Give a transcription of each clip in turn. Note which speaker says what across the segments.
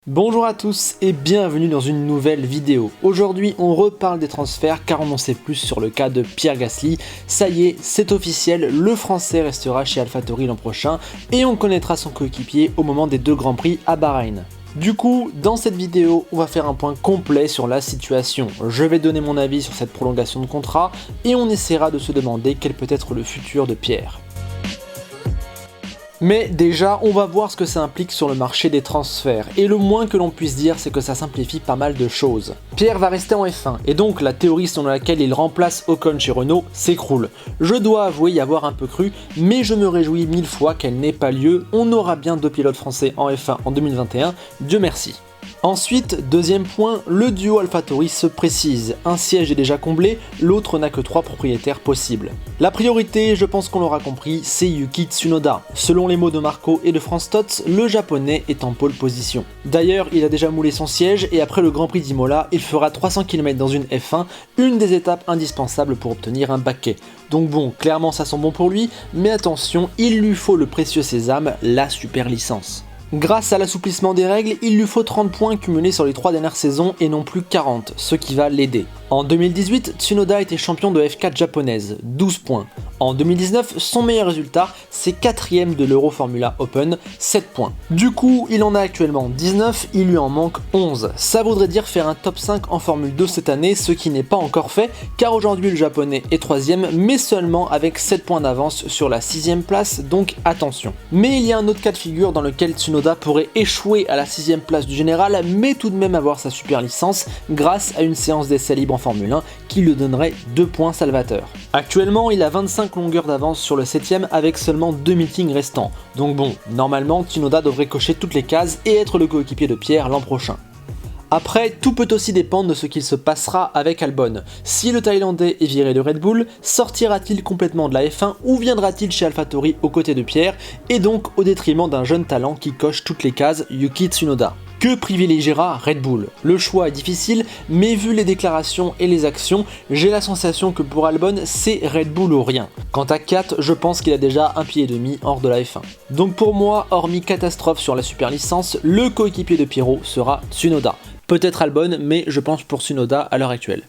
Speaker 1: Bonjour à tous et bienvenue dans une nouvelle vidéo. Aujourd'hui on reparle des transferts car on en sait plus sur le cas de Pierre Gasly. Ça y est, c'est officiel, le français restera chez AlphaTauri l'an prochain et on connaîtra son coéquipier au moment des deux grands prix à Bahreïn. Du coup, dans cette vidéo, on va faire un point complet sur la situation. Je vais donner mon avis sur cette prolongation de contrat et on essaiera de se demander quel peut être le futur de Pierre. Mais déjà, on va voir ce que ça implique sur le marché des transferts, et le moins que l'on puisse dire, c'est que ça simplifie pas mal de choses. Pierre va rester en F1, et donc la théorie selon laquelle il remplace Ocon chez Renault s'écroule. Je dois avouer y avoir un peu cru, mais je me réjouis mille fois qu'elle n'ait pas lieu, on aura bien deux pilotes français en F1 en 2021, Dieu merci. Ensuite, deuxième point, le duo AlphaTauri se précise. Un siège est déjà comblé, l'autre n'a que 3 propriétaires possibles. La priorité, je pense qu'on l'aura compris, c'est Yuki Tsunoda. Selon les mots de Marco et de Franz Todt, le japonais est en pole position. D'ailleurs, il a déjà moulé son siège et après le Grand Prix d'Imola, il fera 300 km dans une F1, une des étapes indispensables pour obtenir un baquet. Donc bon, clairement ça sent bon pour lui, mais attention, il lui faut le précieux sésame, la super licence. Grâce à l'assouplissement des règles, il lui faut 30 points cumulés sur les 3 dernières saisons et non plus 40, ce qui va l'aider. En 2018, Tsunoda était champion de F4 japonaise, 12 points. En 2019, son meilleur résultat, c'est 4ème de l'Euro Formula Open, 7 points. Du coup, il en a actuellement 19, il lui en manque 11. Ça voudrait dire faire un top 5 en Formule 2 cette année, ce qui n'est pas encore fait, car aujourd'hui le japonais est 3ème, mais seulement avec 7 points d'avance sur la 6ème place, donc attention. Mais il y a un autre cas de figure dans lequel Tsunoda pourrait échouer à la 6ème place du général, mais tout de même avoir sa super licence grâce à une séance d'essai libre en Formule 1 qui lui donnerait 2 points salvateurs. Actuellement, il a 25 longueurs d'avance sur le 7ème avec seulement 2 meetings restants. Donc bon, normalement, Tsunoda devrait cocher toutes les cases et être le coéquipier de Pierre l'an prochain. Après, tout peut aussi dépendre de ce qu'il se passera avec Albon. Si le Thaïlandais est viré de Red Bull, sortira-t-il complètement de la F1 ou viendra-t-il chez AlphaTauri aux côtés de Pierre et donc au détriment d'un jeune talent qui coche toutes les cases, Yuki Tsunoda? Que privilégiera Red Bull? Le choix est difficile, mais vu les déclarations et les actions, j'ai la sensation que pour Albon, c'est Red Bull ou rien. Quant à Kat, je pense qu'il a déjà un pied et demi hors de la F1. Donc pour moi, hormis catastrophe sur la super licence, le coéquipier de Pirot sera Tsunoda. Peut-être Albon, mais je pense pour Tsunoda à l'heure actuelle.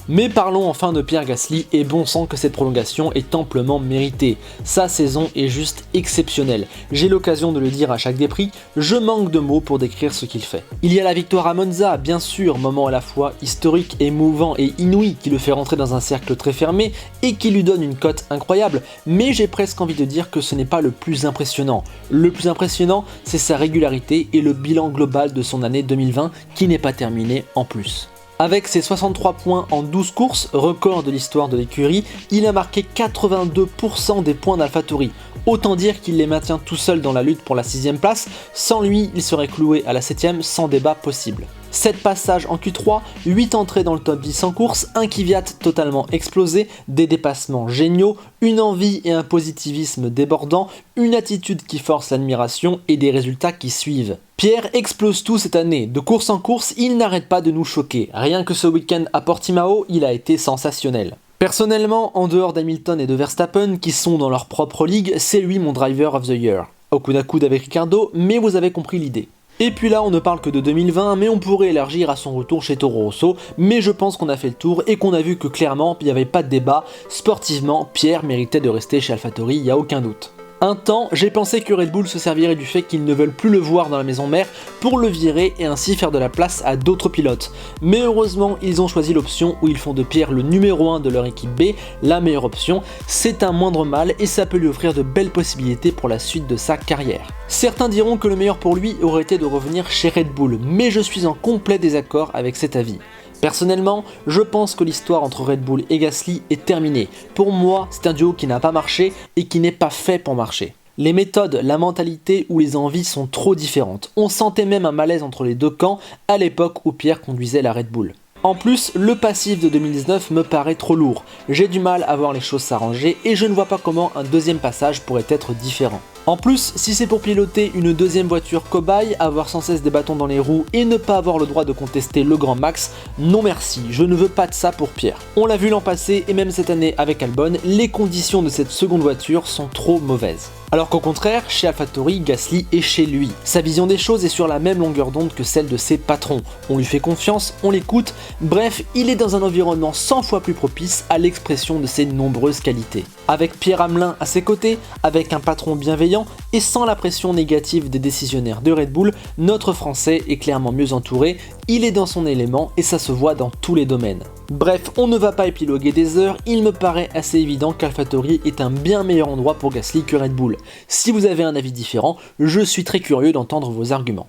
Speaker 1: Mais parlons enfin de Pierre Gasly, et bon sang que cette prolongation est amplement méritée. Sa saison est juste exceptionnelle. J'ai l'occasion de le dire à chaque des prix, je manque de mots pour décrire ce qu'il fait. Il y a la victoire à Monza, bien sûr, moment à la fois historique, émouvant et inouï qui le fait rentrer dans un cercle très fermé et qui lui donne une cote incroyable, mais j'ai presque envie de dire que ce n'est pas le plus impressionnant. Le plus impressionnant, c'est sa régularité et le bilan global de son année 2020 qui n'est pas terminé en plus. Avec ses 63 points en 12 courses, record de l'histoire de l'écurie, il a marqué 82% des points d'AlphaTauri. Autant dire qu'il les maintient tout seul dans la lutte pour la 6ème place, sans lui il serait cloué à la 7ème sans débat possible. 7 passages en Q3, 8 entrées dans le top 10 en course, un Kvyat totalement explosé, des dépassements géniaux, une envie et un positivisme débordant, une attitude qui force l'admiration et des résultats qui suivent. Pierre explose tout cette année, de course en course, il n'arrête pas de nous choquer. Rien que ce week-end à Portimao, il a été sensationnel. Personnellement, en dehors d'Hamilton et de Verstappen, qui sont dans leur propre ligue, c'est lui mon driver of the year. Au coude à coude avec Ricciardo, mais vous avez compris l'idée. Et puis là, on ne parle que de 2020, mais on pourrait élargir à son retour chez Toro Rosso, mais je pense qu'on a fait le tour et qu'on a vu que clairement, il n'y avait pas de débat, sportivement, Pierre méritait de rester chez AlphaTauri, il n'y a aucun doute. Un temps, j'ai pensé que Red Bull se servirait du fait qu'ils ne veulent plus le voir dans la maison mère pour le virer et ainsi faire de la place à d'autres pilotes. Mais heureusement, ils ont choisi l'option où ils font de Pierre le numéro 1 de leur équipe B, la meilleure option. C'est un moindre mal et ça peut lui offrir de belles possibilités pour la suite de sa carrière. Certains diront que le meilleur pour lui aurait été de revenir chez Red Bull, mais je suis en complet désaccord avec cet avis. Personnellement, je pense que l'histoire entre Red Bull et Gasly est terminée. Pour moi, c'est un duo qui n'a pas marché et qui n'est pas fait pour marcher. Les méthodes, la mentalité ou les envies sont trop différentes. On sentait même un malaise entre les deux camps à l'époque où Pierre conduisait la Red Bull. En plus, le passif de 2019 me paraît trop lourd. J'ai du mal à voir les choses s'arranger et je ne vois pas comment un deuxième passage pourrait être différent. En plus, si c'est pour piloter une deuxième voiture cobaye, avoir sans cesse des bâtons dans les roues et ne pas avoir le droit de contester le Grand Max, non merci, je ne veux pas de ça pour Pierre. On l'a vu l'an passé et même cette année avec Albon, les conditions de cette seconde voiture sont trop mauvaises. Alors qu'au contraire, chez AlphaTauri, Gasly est chez lui. Sa vision des choses est sur la même longueur d'onde que celle de ses patrons. On lui fait confiance, on l'écoute, bref, il est dans un environnement 100 fois plus propice à l'expression de ses nombreuses qualités. Avec Pierre Hamelin à ses côtés, avec un patron bienveillant et sans la pression négative des décisionnaires de Red Bull, notre Français est clairement mieux entouré, il est dans son élément et ça se voit dans tous les domaines. Bref, on ne va pas épiloguer des heures, il me paraît assez évident qu'AlphaTauri est un bien meilleur endroit pour Gasly que Red Bull. Si vous avez un avis différent, je suis très curieux d'entendre vos arguments.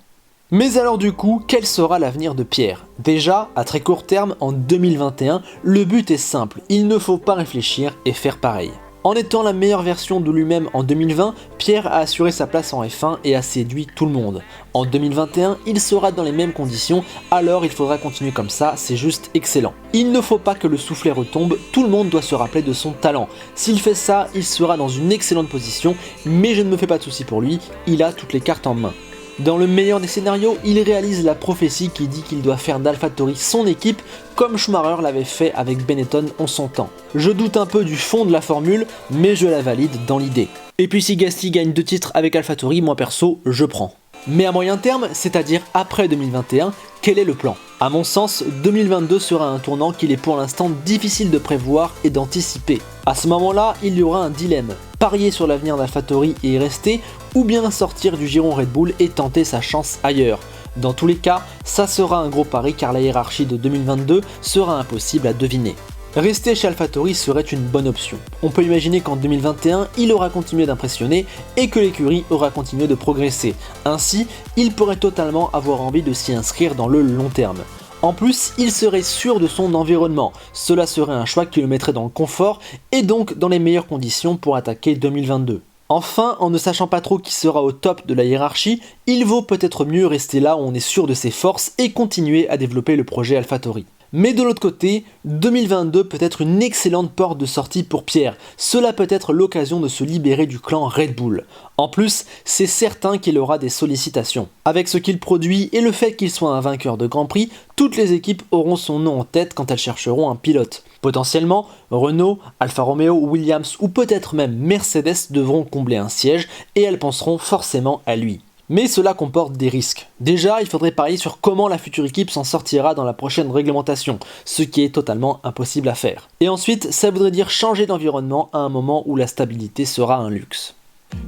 Speaker 1: Mais alors du coup, quel sera l'avenir de Pierre? Déjà, à très court terme, en 2021, le but est simple, il ne faut pas réfléchir et faire pareil. En étant la meilleure version de lui-même en 2020, Pierre a assuré sa place en F1 et a séduit tout le monde. En 2021, il sera dans les mêmes conditions, alors il faudra continuer comme ça, c'est juste excellent. Il ne faut pas que le soufflet retombe, tout le monde doit se rappeler de son talent. S'il fait ça, il sera dans une excellente position, mais je ne me fais pas de soucis pour lui, il a toutes les cartes en main. Dans le meilleur des scénarios, il réalise la prophétie qui dit qu'il doit faire d'AlphaTauri son équipe, comme Schumacher l'avait fait avec Benetton en son temps. Je doute un peu du fond de la formule, mais je la valide dans l'idée. Et puis si Gasly gagne 2 titres avec AlphaTauri, moi perso, je prends. Mais à moyen terme, c'est-à-dire après 2021, quel est le plan? À mon sens, 2022 sera un tournant qu'il est pour l'instant difficile de prévoir et d'anticiper. À ce moment-là, il y aura un dilemme. Parier sur l'avenir d'AlphaTauri et y rester, ou bien sortir du giron Red Bull et tenter sa chance ailleurs. Dans tous les cas, ça sera un gros pari car la hiérarchie de 2022 sera impossible à deviner. Rester chez AlphaTauri serait une bonne option. On peut imaginer qu'en 2021, il aura continué d'impressionner et que l'écurie aura continué de progresser. Ainsi, il pourrait totalement avoir envie de s'y inscrire dans le long terme. En plus, il serait sûr de son environnement. Cela serait un choix qui le mettrait dans le confort et donc dans les meilleures conditions pour attaquer 2022. Enfin, en ne sachant pas trop qui sera au top de la hiérarchie, il vaut peut-être mieux rester là où on est sûr de ses forces et continuer à développer le projet AlphaTauri. Mais de l'autre côté, 2022 peut être une excellente porte de sortie pour Pierre. Cela peut être l'occasion de se libérer du clan Red Bull. En plus, c'est certain qu'il aura des sollicitations. Avec ce qu'il produit et le fait qu'il soit un vainqueur de Grand Prix, toutes les équipes auront son nom en tête quand elles chercheront un pilote. Potentiellement, Renault, Alfa Romeo, Williams ou peut-être même Mercedes devront combler un siège et elles penseront forcément à lui. Mais cela comporte des risques. Déjà, il faudrait parier sur comment la future équipe s'en sortira dans la prochaine réglementation, ce qui est totalement impossible à faire. Et ensuite, ça voudrait dire changer d'environnement à un moment où la stabilité sera un luxe.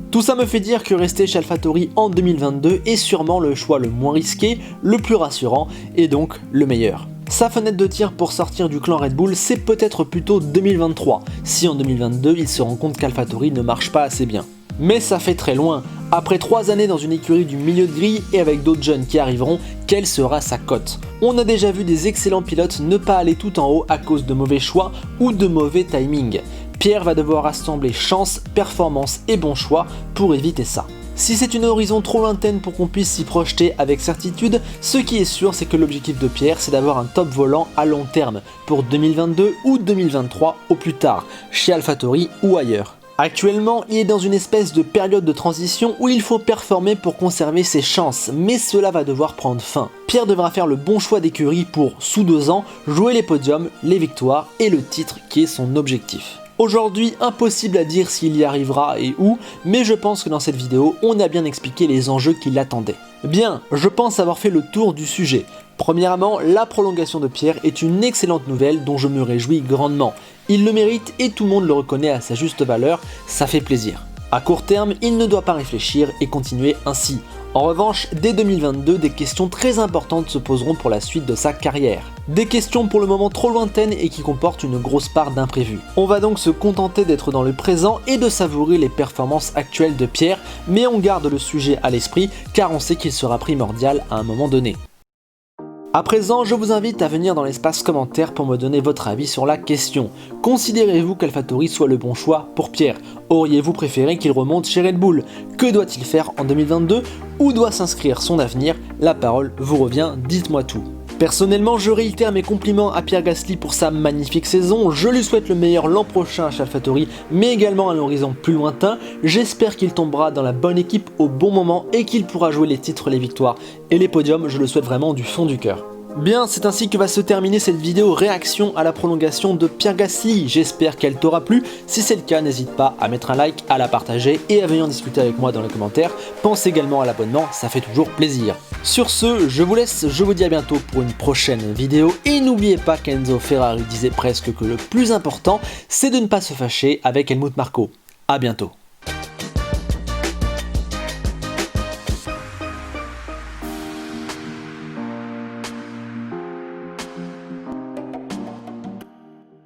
Speaker 1: Tout ça me fait dire que rester chez AlphaTauri en 2022 est sûrement le choix le moins risqué, le plus rassurant et donc le meilleur. Sa fenêtre de tir pour sortir du clan Red Bull, c'est peut-être plutôt 2023, si en 2022 il se rend compte qu'AlphaTauri ne marche pas assez bien. Mais ça fait très loin. Après 3 années dans une écurie du milieu de grille et avec d'autres jeunes qui arriveront, quelle sera sa cote? On a déjà vu des excellents pilotes ne pas aller tout en haut à cause de mauvais choix ou de mauvais timing. Pierre va devoir assembler chance, performance et bon choix pour éviter ça. Si c'est une horizon trop lointaine pour qu'on puisse s'y projeter avec certitude, ce qui est sûr c'est que l'objectif de Pierre c'est d'avoir un top volant à long terme, pour 2022 ou 2023 au plus tard, chez AlphaTauri ou ailleurs. Actuellement, il est dans une espèce de période de transition où il faut performer pour conserver ses chances, mais cela va devoir prendre fin. Pierre devra faire le bon choix d'écurie pour, sous 2 ans, jouer les podiums, les victoires et le titre qui est son objectif. Aujourd'hui, impossible à dire s'il y arrivera et où, mais je pense que dans cette vidéo, on a bien expliqué les enjeux qui l'attendaient. Bien, je pense avoir fait le tour du sujet. Premièrement, la prolongation de Pierre est une excellente nouvelle dont je me réjouis grandement. Il le mérite et tout le monde le reconnaît à sa juste valeur, ça fait plaisir. À court terme, il ne doit pas réfléchir et continuer ainsi. En revanche, dès 2022, des questions très importantes se poseront pour la suite de sa carrière. Des questions pour le moment trop lointaines et qui comportent une grosse part d'imprévu. On va donc se contenter d'être dans le présent et de savourer les performances actuelles de Pierre, mais on garde le sujet à l'esprit car on sait qu'il sera primordial à un moment donné. À présent, je vous invite à venir dans l'espace commentaire pour me donner votre avis sur la question. Considérez-vous qu'AlphaTauri soit le bon choix pour Pierre? Auriez-vous préféré qu'il remonte chez Red Bull? Que doit-il faire en 2022? Où doit s'inscrire son avenir? La parole vous revient, dites-moi tout. Personnellement, je réitère mes compliments à Pierre Gasly pour sa magnifique saison, je lui souhaite le meilleur l'an prochain à AlphaTauri, mais également à un horizon plus lointain. J'espère qu'il tombera dans la bonne équipe au bon moment et qu'il pourra jouer les titres, les victoires et les podiums, je le souhaite vraiment du fond du cœur. Bien, c'est ainsi que va se terminer cette vidéo réaction à la prolongation de Pierre Gasly. J'espère qu'elle t'aura plu. Si c'est le cas, n'hésite pas à mettre un like, à la partager et à venir discuter avec moi dans les commentaires. Pense également à l'abonnement, ça fait toujours plaisir. Sur ce, je vous laisse, je vous dis à bientôt pour une prochaine vidéo. Et n'oubliez pas qu'Enzo Ferrari disait presque que le plus important, c'est de ne pas se fâcher avec Helmut Marko. A bientôt.